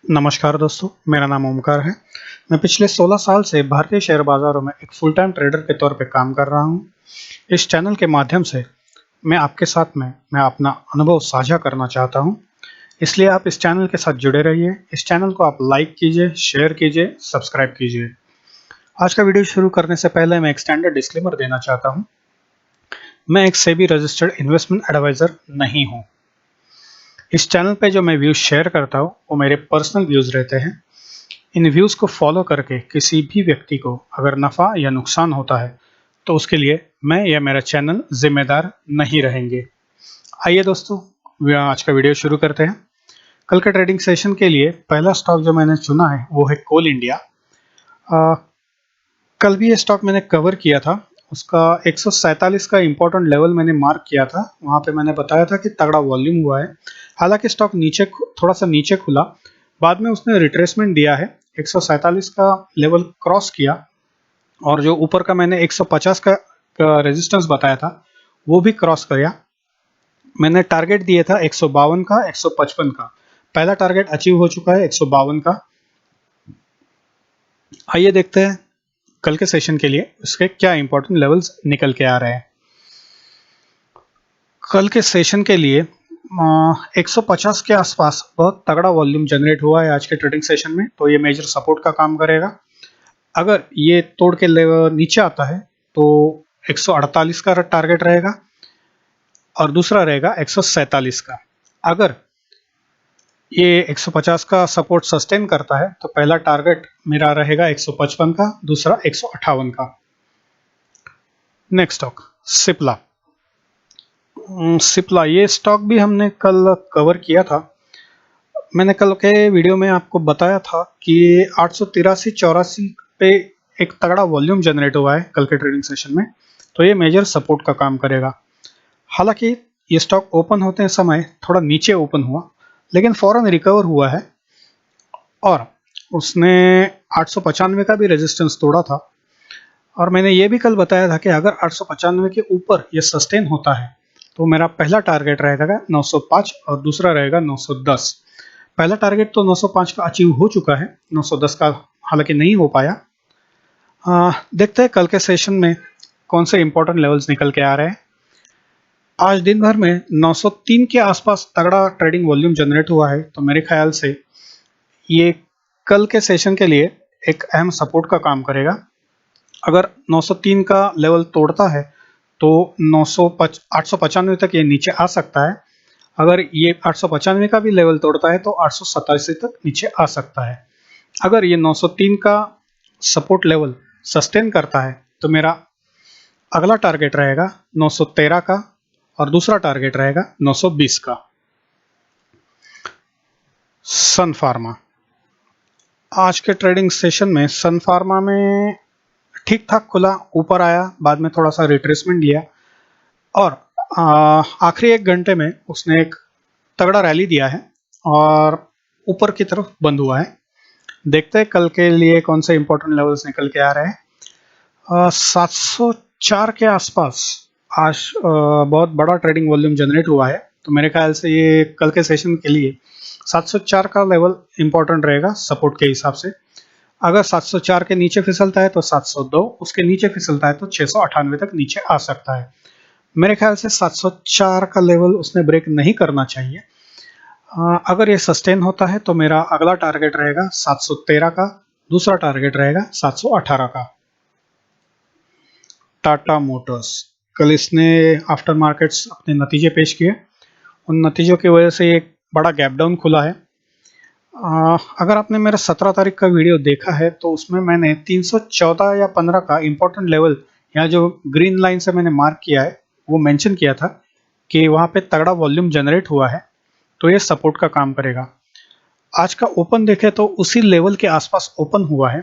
नमस्कार दोस्तों, मेरा नाम ओमकार है। मैं पिछले 16 साल से भारतीय शेयर बाज़ारों में एक फुल टाइम ट्रेडर के तौर पे काम कर रहा हूँ। इस चैनल के माध्यम से मैं आपके साथ में मैं अपना अनुभव साझा करना चाहता हूँ। इसलिए आप इस चैनल के साथ जुड़े रहिए। इस चैनल को आप लाइक कीजिए, शेयर कीजिए, सब्सक्राइब कीजिए। आज का वीडियो शुरू करने से पहले मैं एक स्टैंडर्ड डिस्क्लेमर देना चाहता हूँ। मैं एक सेबी रजिस्टर्ड इन्वेस्टमेंट एडवाइज़र नहीं हूँ। इस चैनल पे जो मैं व्यूज़ शेयर करता हूँ वो मेरे पर्सनल व्यूज़ रहते हैं। इन व्यूज़ को फॉलो करके किसी भी व्यक्ति को अगर नफ़ा या नुकसान होता है तो उसके लिए मैं या मेरा चैनल जिम्मेदार नहीं रहेंगे। आइए दोस्तों, आज का वीडियो शुरू करते हैं। कल के ट्रेडिंग सेशन के लिए पहला स्टॉक जो मैंने चुना है वो है कोल इंडिया। कल भी ये स्टॉक मैंने कवर किया था। उसका 147 का इंपॉर्टेंट लेवल मैंने मार्क किया था। वहाँ पे मैंने बताया था कि तगड़ा वॉल्यूम हुआ है। हालांकि स्टॉक थोड़ा सा नीचे खुला, बाद में उसने रिट्रेसमेंट दिया है। 147 का लेवल क्रॉस किया और जो ऊपर का मैंने 150 का रेजिस्टेंस बताया था वो भी क्रॉस किया। मैंने टारगेट दिया था 152 का, 155 का। पहला टारगेट अचीव हो चुका है 152 का। आइए देखते हैं कल के सेशन के लिए उसके क्या इंपॉर्टेंट लेवल्स निकल के आ रहे हैं। कल के सेशन के लिए 150 के आसपास बहुत तगड़ा वॉल्यूम जनरेट हुआ है आज के ट्रेडिंग सेशन में, तो ये मेजर सपोर्ट का काम करेगा। अगर ये तोड़ के लेवल नीचे आता है तो 148 का टारगेट रहेगा और दूसरा रहेगा 147 का। अगर ये 150 का सपोर्ट सस्टेन करता है तो पहला टारगेट मेरा रहेगा 155 का, दूसरा 158 का। Next stock Cipla. सिप्ला ये स्टॉक भी हमने कल कवर किया था। मैंने कल के वीडियो में आपको बताया था कि 883-84 पे एक तगड़ा वॉल्यूम जनरेट हुआ है कल के ट्रेडिंग सेशन में, तो ये मेजर सपोर्ट का काम करेगा। हालांकि ये स्टॉक ओपन होते समय थोड़ा नीचे ओपन हुआ, लेकिन फौरन रिकवर हुआ है और उसने 895 का भी रेजिस्टेंस तोड़ा था। और मैंने ये भी कल बताया था कि अगर 895 के ऊपर ये सस्टेन होता है तो मेरा पहला टारगेट रहेगा 905 और दूसरा रहेगा 910। पहला टारगेट तो 905 का अचीव हो चुका है, 910 का हालांकि नहीं हो पाया। देखते हैं कल के सेशन में कौन से इंपॉर्टेंट लेवल्स निकल के आ रहे हैं। आज दिन भर में 903 के आसपास तगड़ा ट्रेडिंग वॉल्यूम जनरेट हुआ है, तो मेरे ख्याल से ये कल के सेशन के लिए एक अहम सपोर्ट का काम करेगा। अगर 903 का लेवल तोड़ता है तो 895 तक ये नीचे आ सकता है। अगर ये 895 का भी लेवल तोड़ता है तो 887 तक नीचे आ सकता है। अगर ये 903 का सपोर्ट लेवल सस्टेन करता है तो मेरा अगला टारगेट रहेगा 913 का और दूसरा टारगेट रहेगा 920 का। सन फार्मा। आज के ट्रेडिंग सेशन में सन फार्मा में ठीक ठाक खुला, ऊपर आया, बाद में थोड़ा सा रिट्रेसमेंट लिया और आखिरी 1 घंटे में उसने एक तगड़ा रैली दिया है और ऊपर की तरफ बंद हुआ है। देखते हैं कल के लिए कौन से इंपॉर्टेंट लेवल्स निकल के आ रहे हैं। 704 के आसपास आज बहुत बड़ा ट्रेडिंग वॉल्यूम जनरेट हुआ है, तो मेरे ख्याल से ये कल के सेशन के लिए 704 का लेवल इंपॉर्टेंट रहेगा सपोर्ट के हिसाब से। अगर 704 के नीचे फिसलता है तो 702, उसके नीचे फिसलता है तो 698 तक नीचे आ सकता है। मेरे ख्याल से 704 का लेवल उसने ब्रेक नहीं करना चाहिए। अगर ये सस्टेन होता है तो मेरा अगला टारगेट रहेगा 713 का, दूसरा टारगेट रहेगा 718 का। टाटा मोटर्स। कल इसने आफ्टर मार्केट्स अपने नतीजे पेश किए। उन नतीजों की वजह से एक बड़ा गैप डाउन खुला है। अगर आपने मेरा 17 तारीख का वीडियो देखा है तो उसमें मैंने 314 या 15 का इंपॉर्टेंट लेवल, या जो ग्रीन लाइन से मैंने मार्क किया है, वो मेंशन किया था कि वहाँ पे तगड़ा वॉल्यूम जनरेट हुआ है, तो ये सपोर्ट का काम करेगा। आज का ओपन देखें तो उसी लेवल के आसपास ओपन हुआ है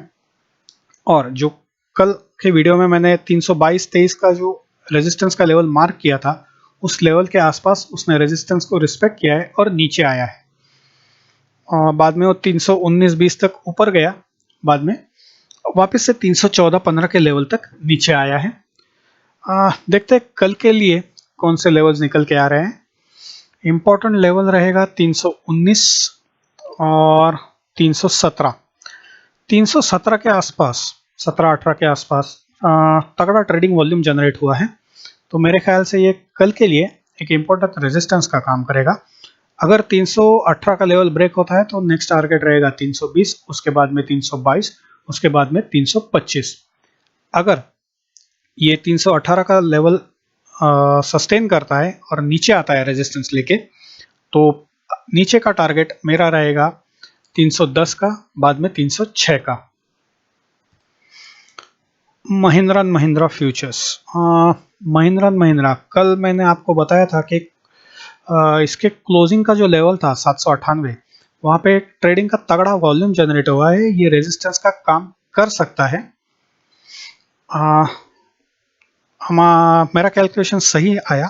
और जो कल के वीडियो में मैंने 322-23 का जो रेजिस्टेंस का लेवल मार्क किया था, उस लेवल के आसपास उसने रेजिस्टेंस को रिस्पेक्ट किया है और नीचे आया है। बाद में वो 319-20 तक ऊपर गया, बाद में वापस से 314-15 के लेवल तक नीचे आया है। देखते हैं कल के लिए कौन से लेवल्स निकल के आ रहे हैं। इम्पोर्टेंट लेवल रहेगा 319 और 317 317 के आसपास, 17-18 के आसपास तगड़ा ट्रेडिंग वॉल्यूम जनरेट हुआ है। तो मेरे ख्याल से ये कल के लिए एक इम्पोर्टेंट रेजिस्टेंस का काम करेगा। अगर 318 का लेवल ब्रेक होता है तो नेक्स्ट टारगेट रहेगा 320, उसके बाद में 322, उसके बाद में 325। अगर ये 318 का लेवल सस्टेन करता है और नीचे आता है रेजिस्टेंस लेके, तो नीचे का टारगेट मेरा रहेगा 310 का, बाद में 306 का। Mahindra and Mahindra futures, Mahindra and Mahindra, कल मैंने आपको बताया था कि इसके क्लोजिंग का जो लेवल था 798, वहाँ पे ट्रेडिंग का तगड़ा वॉल्यूम जनरेट हुआ है। ये रेजिस्टेंस का काम कर सकता है। मेरा कैलकुलेशन सही आया,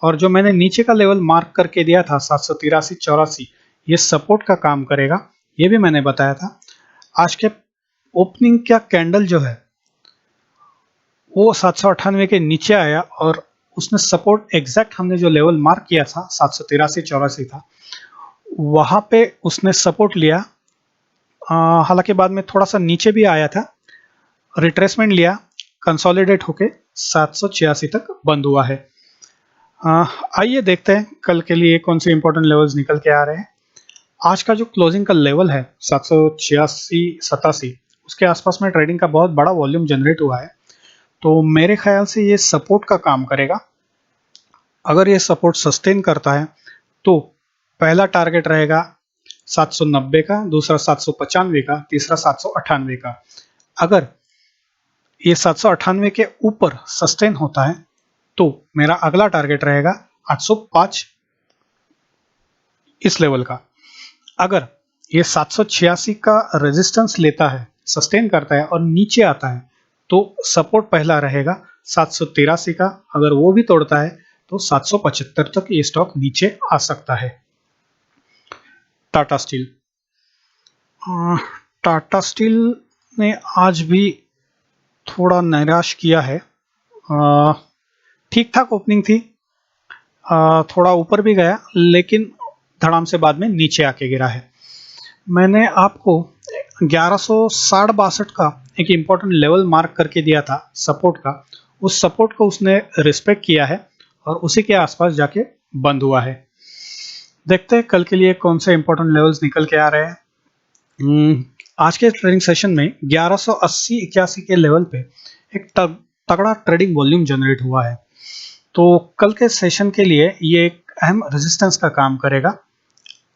और जो मैंने नीचे का लेवल मार्क करके दिया था 783-84, ये सपोर्ट का काम करेगा, ये भी मैंने बताया था। आज के ओपनिंग का कैंडल जो है वो 798 के नीचे आया, और उसने सपोर्ट एग्जैक्ट हमने जो लेवल मार्क किया था 783-84 था, वहां पे उसने सपोर्ट लिया। हालांकि बाद में थोड़ा सा नीचे भी आया था, रिट्रेसमेंट लिया, कंसोलिडेट होके 786 तक बंद हुआ है। आइए देखते हैं कल के लिए कौन से इंपॉर्टेंट लेवल्स निकल के आ रहे हैं। आज का जो क्लोजिंग का लेवल है 786-87, उसके आसपास में ट्रेडिंग का बहुत बड़ा वॉल्यूम जनरेट हुआ है। तो मेरे ख्याल से ये सपोर्ट का काम करेगा। अगर ये सपोर्ट सस्टेन करता है तो पहला टारगेट रहेगा 790 का, दूसरा 795 का, तीसरा 798 का। अगर ये 798 के ऊपर सस्टेन होता है तो मेरा अगला टारगेट रहेगा 805 इस लेवल का। अगर ये 786 का रेजिस्टेंस लेता है, सस्टेन करता है और नीचे आता है, तो सपोर्ट पहला रहेगा 783 का। अगर वो भी तोड़ता है तो 775 तक ये स्टॉक नीचे आ सकता है। टाटा स्टील, टाटा स्टील ने आज भी थोड़ा निराश किया है। ठीक ठाक ओपनिंग थी, थोड़ा ऊपर भी गया, लेकिन धड़ाम से बाद में नीचे आके गिरा है। मैंने आपको 1160-62 का एक इम्पोर्टेंट लेवल मार्क करके दिया था सपोर्ट का। उस सपोर्ट को उसने रिस्पेक्ट किया है और उसी के आसपास जाके बंद हुआ है। देखते हैं कल के लिए कौन से इंपॉर्टेंट लेवल्स निकल के आ रहे हैं। आज के ट्रेडिंग सेशन में 1180-81 के लेवल पे एक तगड़ा ट्रेडिंग वॉल्यूम जनरेट हुआ है। तो कल के सेशन के लिए ये एक अहम रेजिस्टेंस का काम करेगा।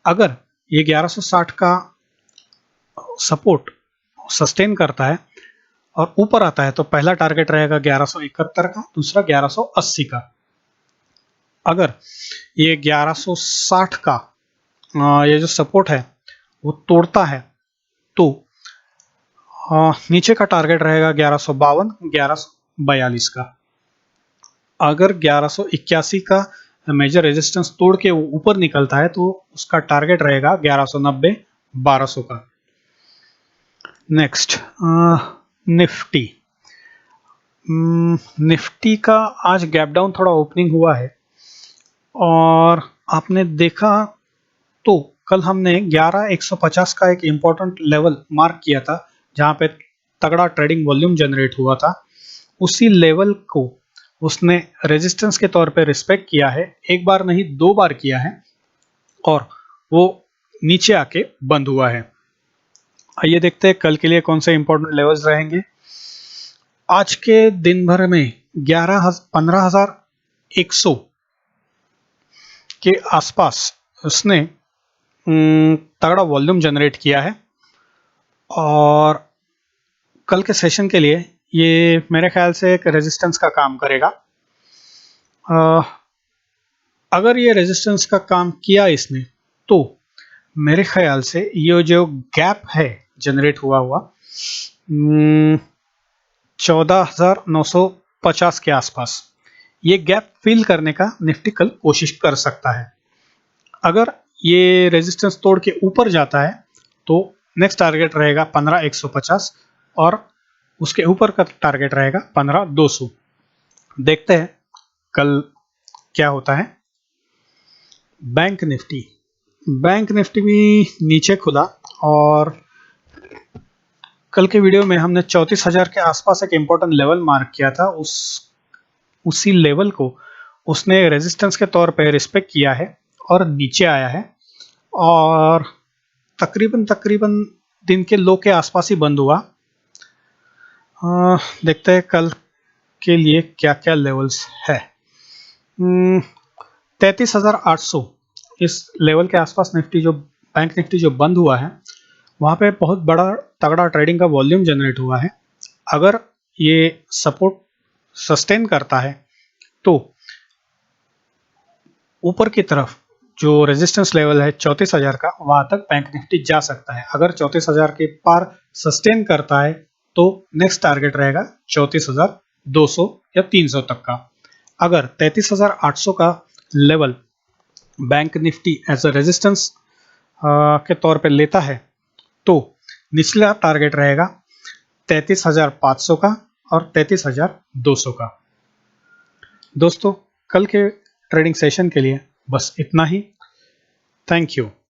अगर ये 1160 का सपोर्ट सस्टेन करता है और ऊपर आता है तो पहला टारगेट रहेगा 1171 का, दूसरा 1180 का। अगर ये 1160 का ये जो सपोर्ट है वो तोड़ता है तो नीचे का टारगेट रहेगा 1152, 1142 का। अगर 1181 का मेजर रेजिस्टेंस तोड़ के ऊपर निकलता है तो उसका टारगेट रहेगा 1190, 1200 का। नेक्स्ट निफ्टी, निफ्टी का आज गैप डाउन थोड़ा ओपनिंग हुआ है, और आपने देखा तो कल हमने 11,150 का एक इम्पोर्टेंट लेवल मार्क किया था जहां पे तगड़ा ट्रेडिंग वॉल्यूम जनरेट हुआ था। उसी लेवल को उसने रेजिस्टेंस के तौर पे रिस्पेक्ट किया है, एक बार नहीं 2 बार किया है, और वो नीचे आके बंद हुआ है। आइए देखते हैं कल के लिए कौन से इंपॉर्टेंट लेवल्स रहेंगे। आज के दिन भर में 15,100 के आसपास उसने तगड़ा वॉल्यूम जनरेट किया है, और कल के सेशन के लिए ये मेरे ख्याल से एक रेजिस्टेंस का काम करेगा। अगर ये रेजिस्टेंस का काम किया इसने तो मेरे ख्याल से ये जो गैप है जनरेट हुआ 14,950 के आसपास, ये गैप फिल करने का निफ्टी कल कोशिश कर सकता है। अगर ये रेजिस्टेंस तोड़ के ऊपर जाता है तो नेक्स्ट टारगेट रहेगा 15,150, और उसके ऊपर का टारगेट रहेगा 15,200। देखते हैं कल क्या होता है। बैंक निफ्टी, बैंक निफ्टी भी नीचे खुला और कल के वीडियो में हमने 34,000 के आसपास एक इम्पोर्टेंट लेवल मार्क किया था। उसी लेवल को उसने रेजिस्टेंस के तौर पे रिस्पेक्ट किया है और नीचे आया है और तकरीबन दिन के लो के आसपास ही बंद हुआ। देखते हैं कल के लिए क्या क्या लेवल्स है। 33,800 इस लेवल के आसपास बैंक निफ्टी जो बंद हुआ है वहाँ पे बहुत बड़ा तगड़ा ट्रेडिंग का वॉल्यूम जनरेट हुआ है। अगर ये सपोर्ट सस्टेन करता है तो ऊपर की तरफ जो रेजिस्टेंस लेवल है 34,000 का, वहां तक बैंक निफ्टी जा सकता है। अगर 34,000 के पार सस्टेन करता है तो नेक्स्ट टारगेट रहेगा 34,200 या 300 तक का। अगर 33,800 का level bank Nifty as a resistance के तौर पे लेता है तो निचला टारगेट रहेगा 33,500 का और 33,200 का। दोस्तों, कल के ट्रेडिंग सेशन के लिए बस इतना ही। Thank you.